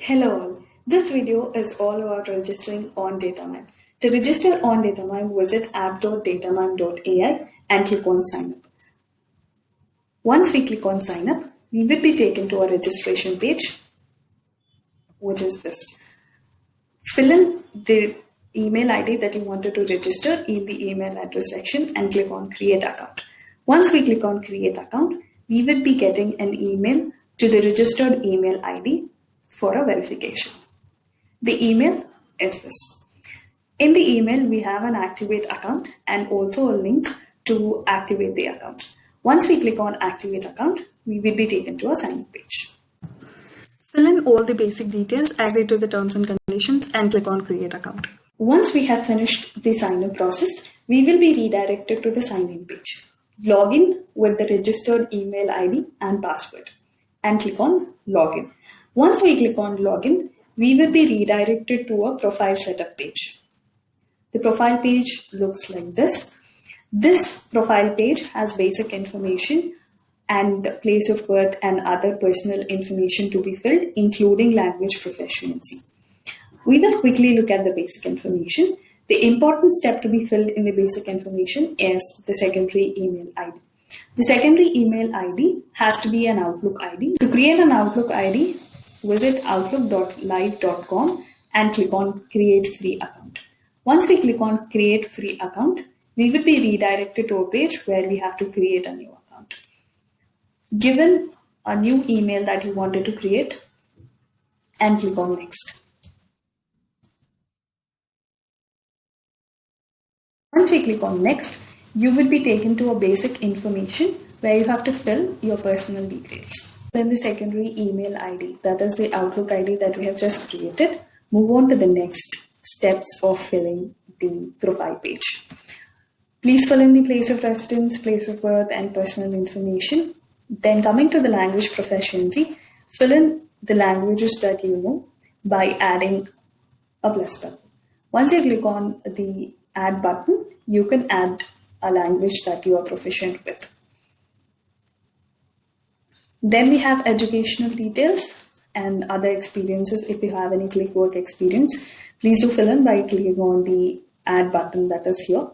Hello all, this video is all about registering on Datamime. To register on Datamime, visit app.datamime.ai and click on sign up. Once we click on sign up, we will be taken to a registration page, which is this. Fill in the email ID that you wanted to register in the email address section and click on create account. Once we click on create account, we will be getting an email to the registered email ID for a verification. The email is this. In the email, we have an activate account and also a link to activate the account. Once we click on activate account, we will be taken to a sign-up page. Fill in all the basic details, agree to the terms and conditions, and click on create account. Once we have finished the sign-up process, we will be redirected to the sign-in page. Log in with the registered email ID and password and click on login. Once we click on login, we will be redirected to a profile setup page. The profile page looks like this. This profile page has basic information and place of birth and other personal information to be filled, including language proficiency. We will quickly look at the basic information. The important step to be filled in the basic information is the secondary email ID. The secondary email ID has to be an Outlook ID. To create an Outlook ID, visit outlook.live.com and click on create free account. Once we click on create free account, we will be redirected to a page where we have to create a new account. Given a new email that you wanted to create and click on next. Once we click on next, you will be taken to a basic information where you have to fill your personal details. Then the secondary email ID, that is the Outlook ID that we have just created, move on to the next steps of filling the profile page. Please fill in the place of residence, place of birth, and personal information. Then coming to the language proficiency, fill in the languages that you know by adding a plus button. Once you click on the add button, you can add a language that you are proficient with. Then we have educational details and other experiences. If you have any clickwork experience, please do fill in by clicking on the add button that is here.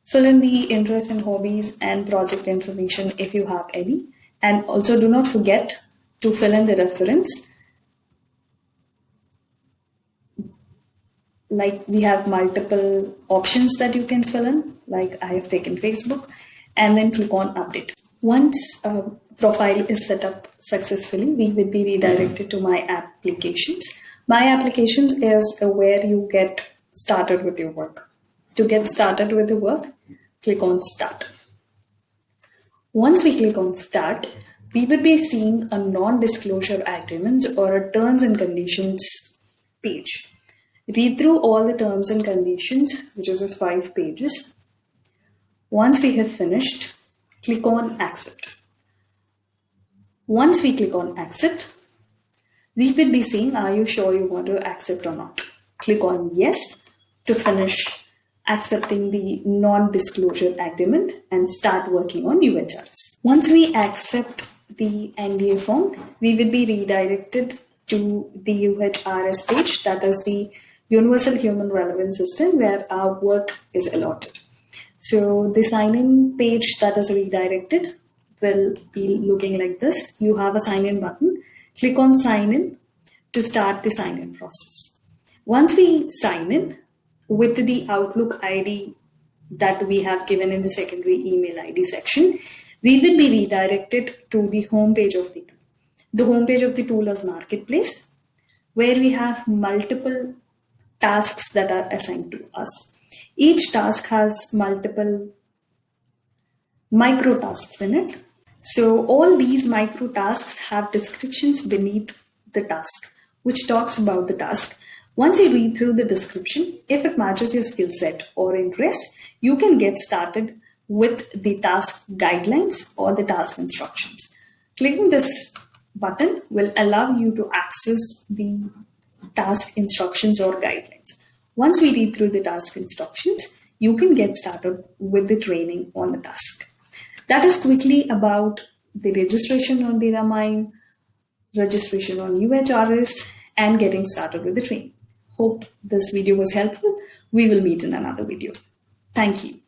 Fill in the interests and hobbies and project information if you have any. And also do not forget to fill in the reference. Like we have multiple options that you can fill in, like I have taken Facebook, and then click on update. Once a profile is set up successfully, we will be redirected to My Applications. My Applications is where you get started with your work. To get started with the work, click on Start. Once we click on Start, we will be seeing a non-disclosure agreement or a terms and conditions page. Read through all the terms and conditions, which is of 5 pages. Once we have finished, click on Accept. Once we click on Accept, we will be saying, are you sure you want to accept or not? Click on Yes to finish accepting the non-disclosure agreement and start working on UHRS. Once we accept the NDA form, we will be redirected to the UHRS page, that is the Universal Human Relevance System, where our work is allotted. So the sign-in page that is redirected will be looking like this. You have a sign-in button. Click on sign in to start the sign-in process. Once we sign in with the Outlook ID that we have given in the secondary email ID section, we will be redirected to the home page of the tool. The home page of the tool is Marketplace, where we have multiple tasks that are assigned to us. Each task has multiple micro tasks in it. So all these micro tasks have descriptions beneath the task, which talks about the task. Once you read through the description, if it matches your skill set or interest, you can get started with the task guidelines or the task instructions. Clicking this button will allow you to access the task instructions or guidelines. Once we read through the task instructions, you can get started with the training on the task. That is quickly about the registration on Datamime, registration on UHRS, and getting started with the training. Hope this video was helpful. We will meet in another video. Thank you.